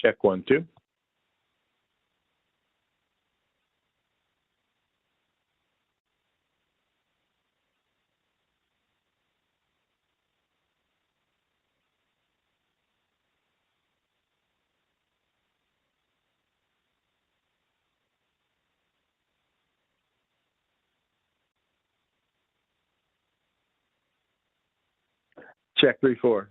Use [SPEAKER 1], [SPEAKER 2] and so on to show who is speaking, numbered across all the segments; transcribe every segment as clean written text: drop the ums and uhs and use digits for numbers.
[SPEAKER 1] Check 1, 2. Check 3, 4.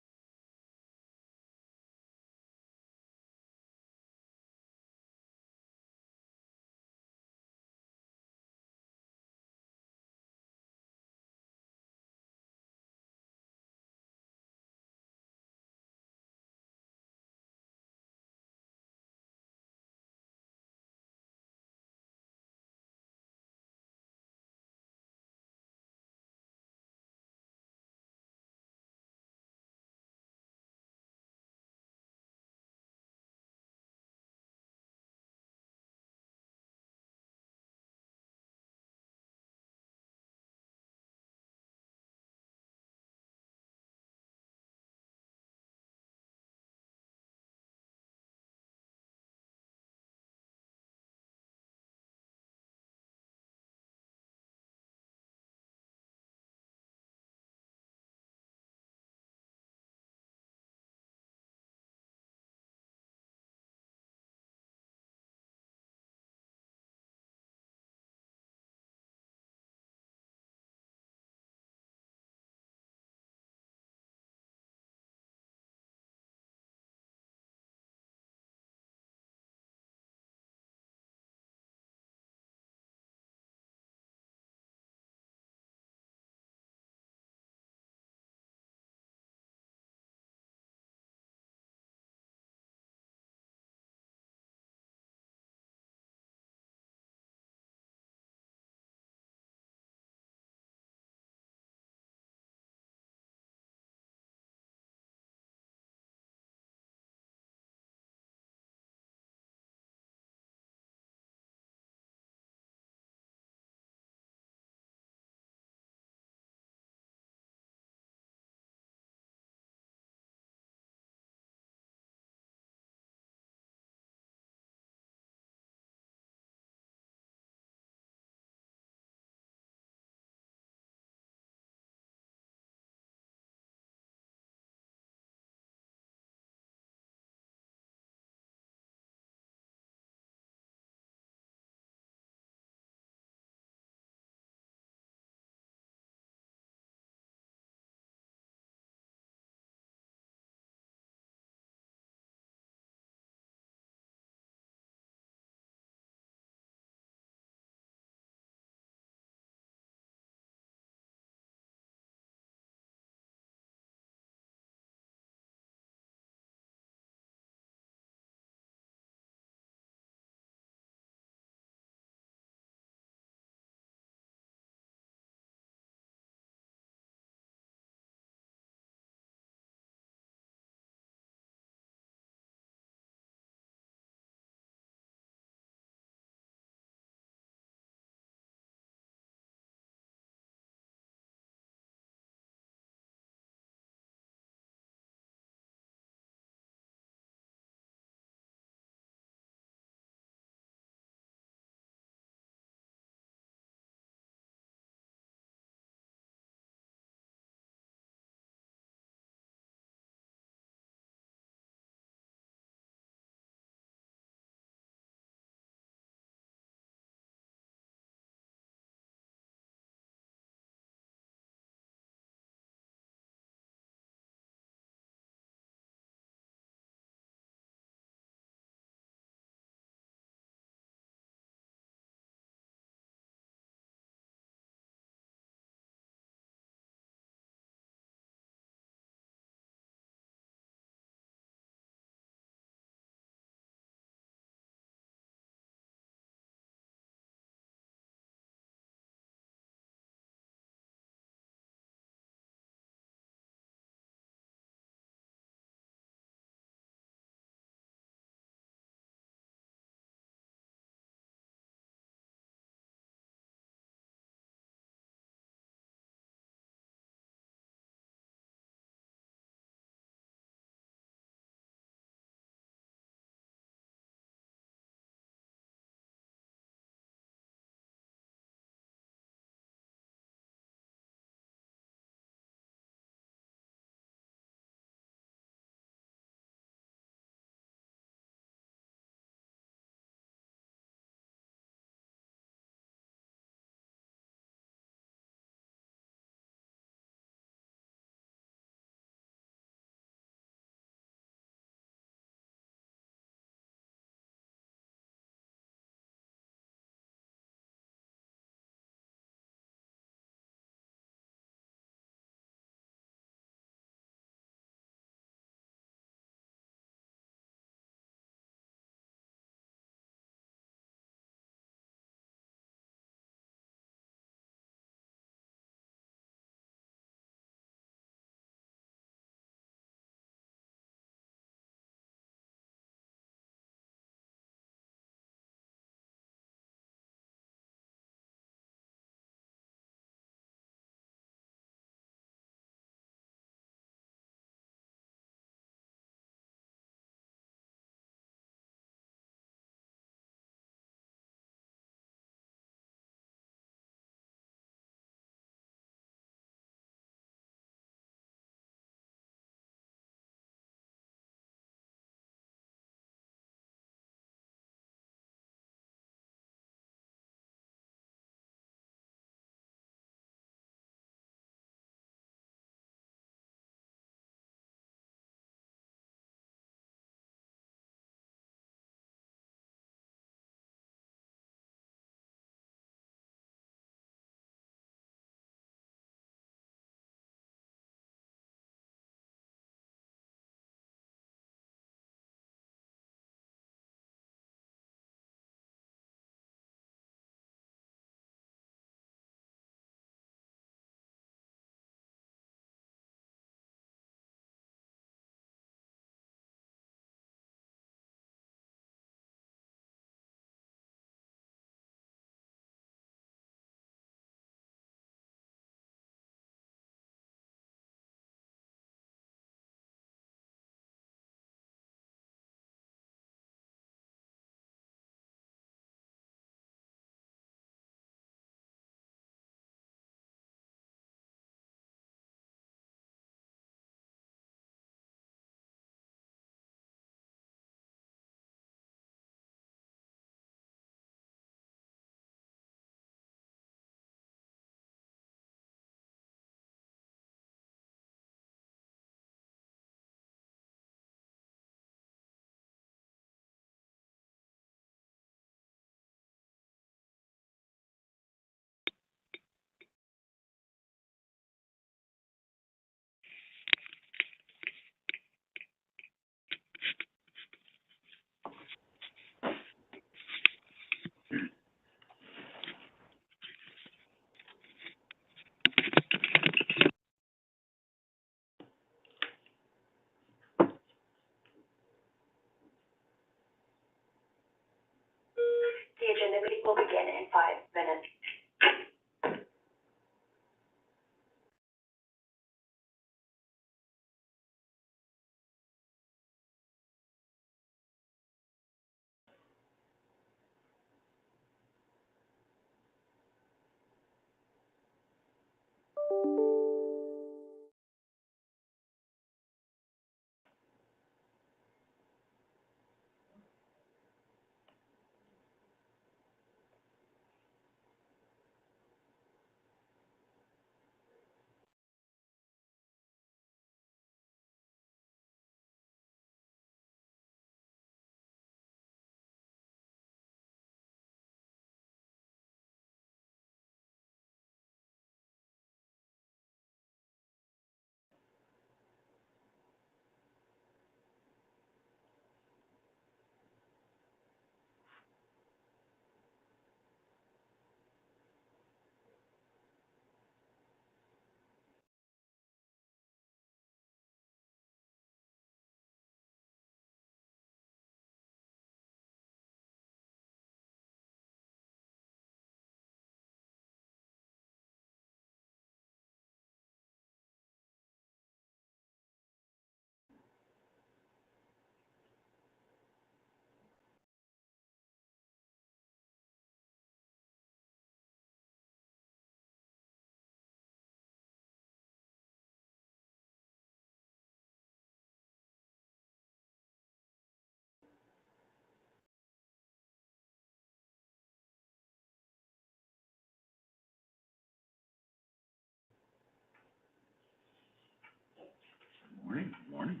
[SPEAKER 2] Morning. Morning.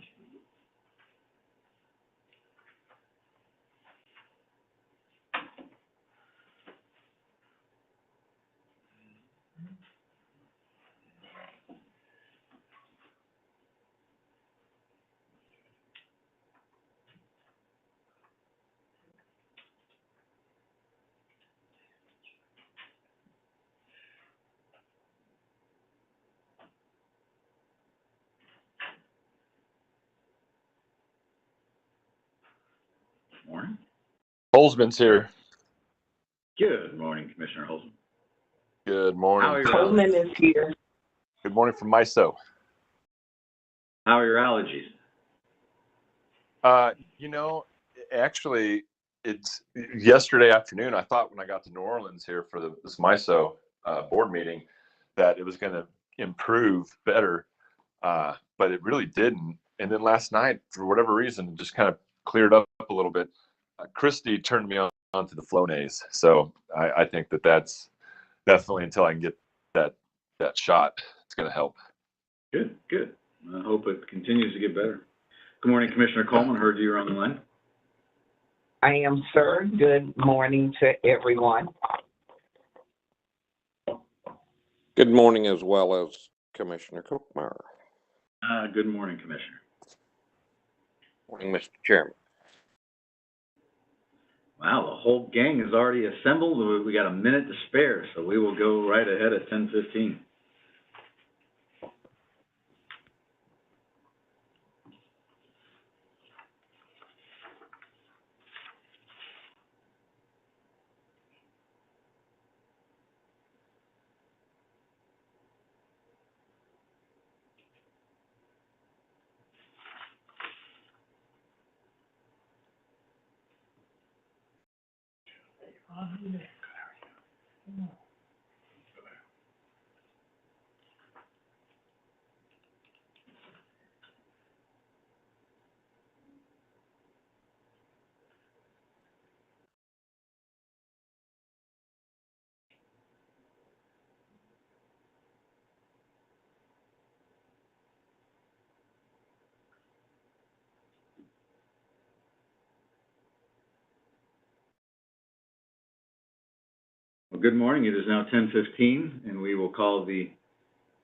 [SPEAKER 2] Morning.
[SPEAKER 3] Holzman's here.
[SPEAKER 2] Good morning, Commissioner Holzman.
[SPEAKER 3] Good morning.
[SPEAKER 2] How are your
[SPEAKER 4] Coleman
[SPEAKER 2] allergies?
[SPEAKER 4] is here.
[SPEAKER 3] Good morning from MISO.
[SPEAKER 2] How are your allergies?
[SPEAKER 3] Actually, it's yesterday afternoon. I thought when I got to New Orleans here for this MISO board meeting that it was going to improve better, but it really didn't. And then last night, for whatever reason, it just kind of cleared up a little bit. Christy turned me on to the Flonase, so I think that's definitely, until I can get that shot, it's going to help.
[SPEAKER 2] Good, good. I hope it continues to get better. Good morning, Commissioner Coleman. Heard you were on the line.
[SPEAKER 4] I am, sir. Good morning to everyone.
[SPEAKER 5] Good morning as well as Commissioner Kochmeyer.
[SPEAKER 2] Good morning, Commissioner.
[SPEAKER 5] Morning, Mr. Chairman.
[SPEAKER 2] Wow, the whole gang is already assembled. We got a minute to spare, so we will go right ahead at 10:15. Well, good morning. It is now 10:15, and we will call the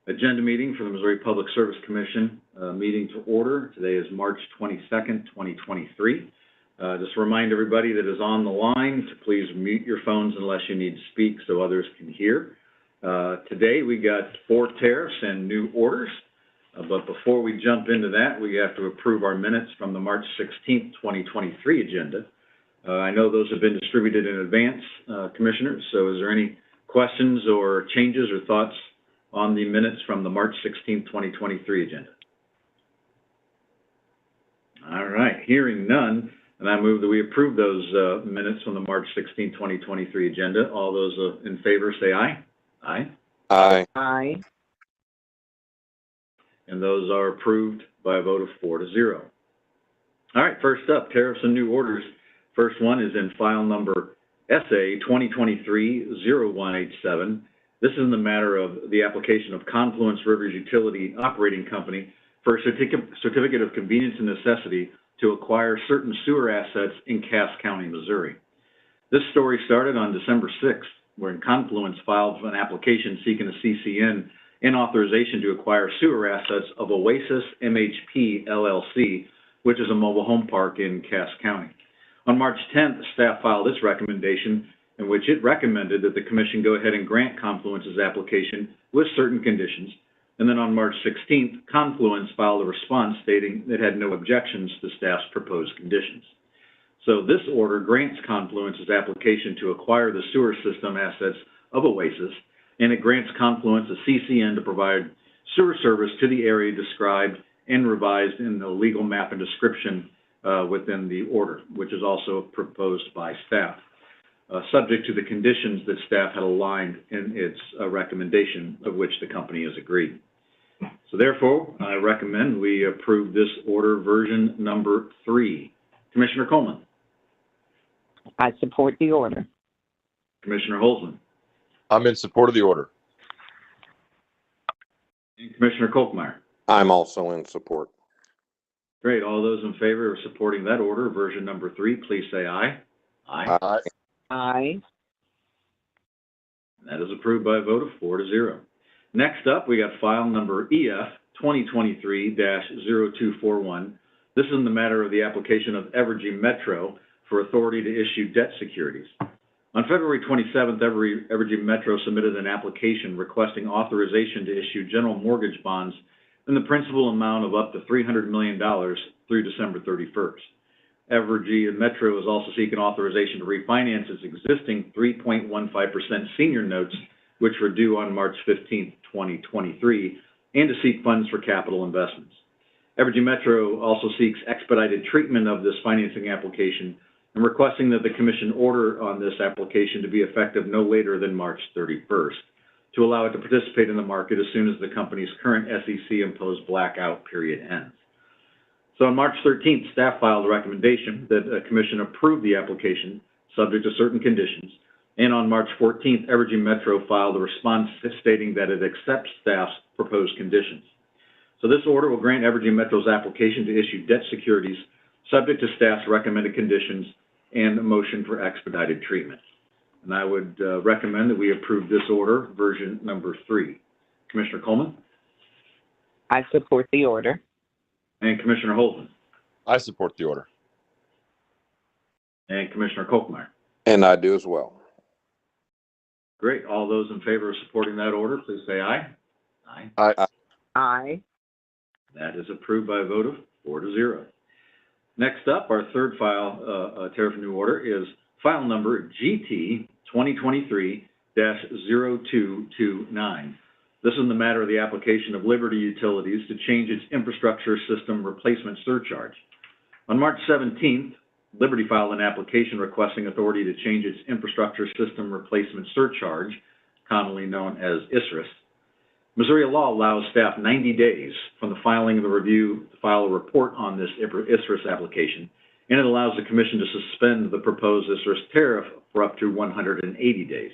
[SPEAKER 2] agenda meeting for the Missouri Public Service Commission meeting to order. Today is March 22nd, 2023. Just remind everybody that is on the line to please mute your phones unless you need to speak so others can hear. Today we got 4 tariffs and new orders, but before we jump into that, we have to approve our minutes from the March 16th, 2023 agenda. I know those have been distributed in advance, Commissioners, so is there any questions or changes or thoughts on the minutes from the March 16th, 2023 agenda? All right, hearing none, and I move that we approve those minutes from the March 16th, 2023 agenda. All those in favor say aye. Aye.
[SPEAKER 5] Aye.
[SPEAKER 4] Aye.
[SPEAKER 2] And those are approved by a vote of 4-0. All right, first up, tariffs and new orders. First one is in file number SA 2023-0187. This is in the matter of the application of Confluence Rivers Utility Operating Company for a certificate of convenience and necessity to acquire certain sewer assets in Cass County, Missouri. This story started on December 6th, when Confluence filed an application seeking a CCN and authorization to acquire sewer assets of Oasis MHP LLC, which is a mobile home park in Cass County. On March 10th, staff filed this recommendation in which it recommended that the Commission go ahead and grant Confluence's application with certain conditions. And then on March 16th, Confluence filed a response stating it had no objections to staff's proposed conditions. So this order grants Confluence's application to acquire the sewer system assets of Oasis, and it grants Confluence a CCN to provide sewer service to the area described and revised in the legal map and description within the order, which is also proposed by staff, subject to the conditions that staff had aligned in its recommendation, of which the company has agreed. So therefore, I recommend we approve this order version number 3. Commissioner Coleman.
[SPEAKER 4] I support the order.
[SPEAKER 2] Commissioner Holzman.
[SPEAKER 3] I'm in support of the order.
[SPEAKER 2] And Commissioner Kochmeyer.
[SPEAKER 5] I'm also in support.
[SPEAKER 2] Great. All those in favor of supporting that order, version number 3, please say aye. Aye.
[SPEAKER 3] Aye.
[SPEAKER 4] Aye.
[SPEAKER 2] And that is approved by a vote of 4-0. Next up, we got file number EF 2023-0241. This is in the matter of the application of Evergy Metro for authority to issue debt securities. On February 27th, Evergy Metro submitted an application requesting authorization to issue general mortgage bonds in the principal amount of up to $300 million through December 31st. Evergy Metro is also seeking authorization to refinance its existing 3.15% senior notes, which were due on March 15th, 2023, and to seek funds for capital investments. Evergy Metro also seeks expedited treatment of this financing application and requesting that the Commission order on this application to be effective no later than March 31st to allow it to participate in the market as soon as the company's current SEC-imposed blackout period ends. So on March 13th, staff filed a recommendation that the Commission approve the application subject to certain conditions, and on March 14th, Evergy Metro filed a response stating that it accepts staff's proposed conditions. So this order will grant Evergy Metro's application to issue debt securities subject to staff's recommended conditions and a motion for expedited treatment. And I would recommend that we approve this order, version number 3. Commissioner Coleman?
[SPEAKER 4] I support the order.
[SPEAKER 2] And Commissioner Holton?
[SPEAKER 3] I support the order.
[SPEAKER 2] And Commissioner Kochmeyer?
[SPEAKER 5] And I do as well.
[SPEAKER 2] Great. All those in favor of supporting that order, please say aye. Aye.
[SPEAKER 3] Aye.
[SPEAKER 4] Aye.
[SPEAKER 2] That is approved by a vote of 4-0. Next up, our third file, tariff new order is file number GT 2023-0229. This is in the matter of the application of Liberty Utilities to change its infrastructure system replacement surcharge. On March 17th, Liberty filed an application requesting authority to change its infrastructure system replacement surcharge, commonly known as ISRIS. Missouri law allows staff 90 days from the filing of the review to file a report on this ISRIS application, and it allows the Commission to suspend the proposed ISRIS tariff for up to 180 days.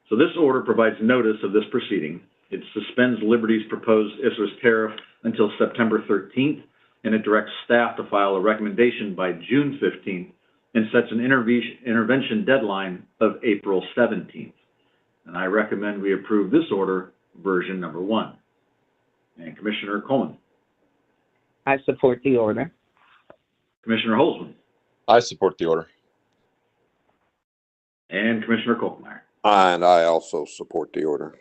[SPEAKER 2] So this order provides notice of this proceeding. It suspends Liberty's proposed ISRIS tariff until September 13th, and it directs staff to file a recommendation by June 15th and sets an intervention deadline of April 17th. And I recommend we approve this order, version number 1. And Commissioner Coleman?
[SPEAKER 4] I support the order.
[SPEAKER 2] Commissioner Holzman?
[SPEAKER 3] I support the order.
[SPEAKER 2] And Commissioner Kochmeyer?
[SPEAKER 5] And I also support the order.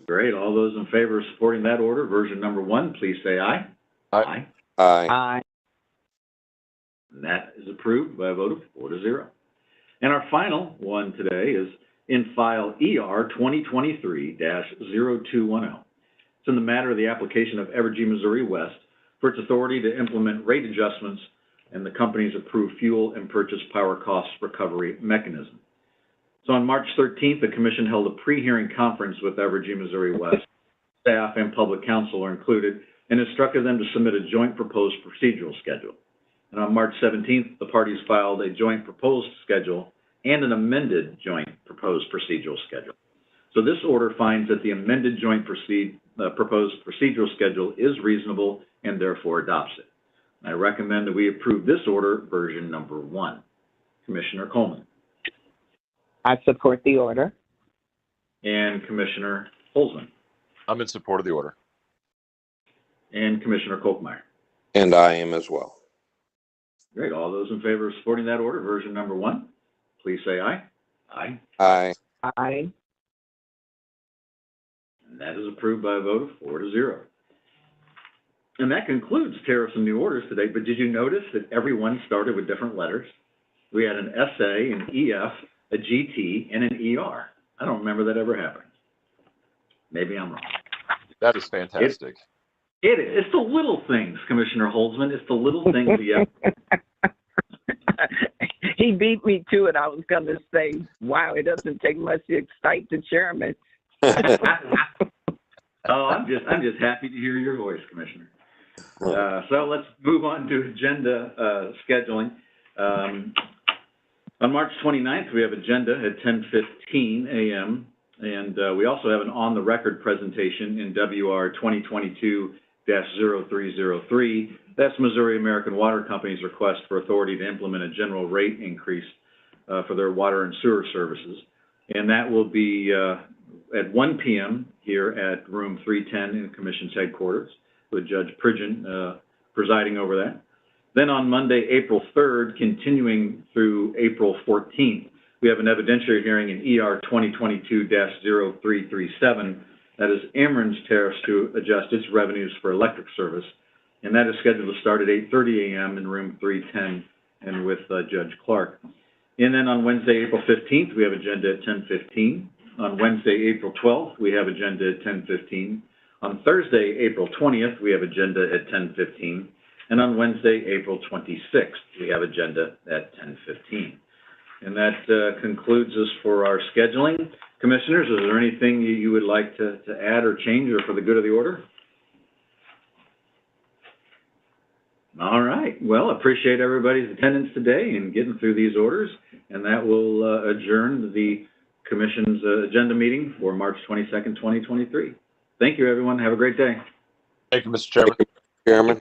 [SPEAKER 2] Great. All those in favor of supporting that order, version number 1, please say aye.
[SPEAKER 3] Aye.
[SPEAKER 5] Aye.
[SPEAKER 4] Aye.
[SPEAKER 2] And that is approved by a vote of 4-0. And our final one today is in file ER 2023-0210. It's in the matter of the application of Evergy Missouri West for its authority to implement rate adjustments and the company's approved fuel and purchase power cost recovery mechanism. So on March 13th, the Commission held a pre-hearing conference with Evergy Missouri West. Staff and public counsel are included and instructed them to submit a joint proposed procedural schedule. And on March 17th, the parties filed a joint proposed schedule and an amended joint proposed procedural schedule. So this order finds that the amended joint proposed procedural schedule is reasonable and therefore adopts it. I recommend that we approve this order, version number 1. Commissioner Coleman?
[SPEAKER 4] I support the order.
[SPEAKER 2] And Commissioner Holzman?
[SPEAKER 3] I'm in support of the order.
[SPEAKER 2] And Commissioner Kochmeyer?
[SPEAKER 5] And I am as well.
[SPEAKER 2] Great. All those in favor of supporting that order, version number 1, please say aye. Aye.
[SPEAKER 5] Aye.
[SPEAKER 4] Aye.
[SPEAKER 2] And that is approved by a vote of 4-0. And that concludes tariffs and new orders today, but did you notice that everyone started with different letters? We had an SA, an EF, a GT, and an ER. I don't remember that ever happening. Maybe I'm wrong.
[SPEAKER 3] That is fantastic.
[SPEAKER 2] It is. It's the little things, Commissioner Holzman. It's the little things that you have.
[SPEAKER 4] He beat me to it. I was going to say, wow, it doesn't take much to excite the chairman.
[SPEAKER 2] Oh, I'm just happy to hear your voice, Commissioner. So let's move on to agenda scheduling. On March 29th, we have agenda at 10:15 a.m. And we also have an on-the-record presentation in WR 2022-0303 That's Missouri American Water Company's request for authority to implement a general rate increase for their water and sewer services. And that will be at 1 p.m. here at room 310 in the Commission's headquarters, with Judge Pridgeon presiding over that. Then on Monday, April 3rd, continuing through April 14th, we have an evidentiary hearing in ER 2022-0337. That is Ameren's tariffs to adjust its revenues for electric service. And that is scheduled to start at 8:30 a.m. in room 310 and with Judge Clark. And then on Wednesday, April 15th, we have agenda at 10:15. On Wednesday, April 12th, we have agenda at 10:15. On Thursday, April 20th, we have agenda at 10:15. And on Wednesday, April 26th, we have agenda at 10:15. And that concludes us for our scheduling. Commissioners, is there anything you would like to add or change or for the good of the order? All right. Well, appreciate everybody's attendance today and getting through these orders. And that will adjourn the Commission's agenda meeting for March 22nd, 2023. Thank you, everyone. Have a great day.
[SPEAKER 3] Thank you, Mr. Chairman.
[SPEAKER 5] Chairman.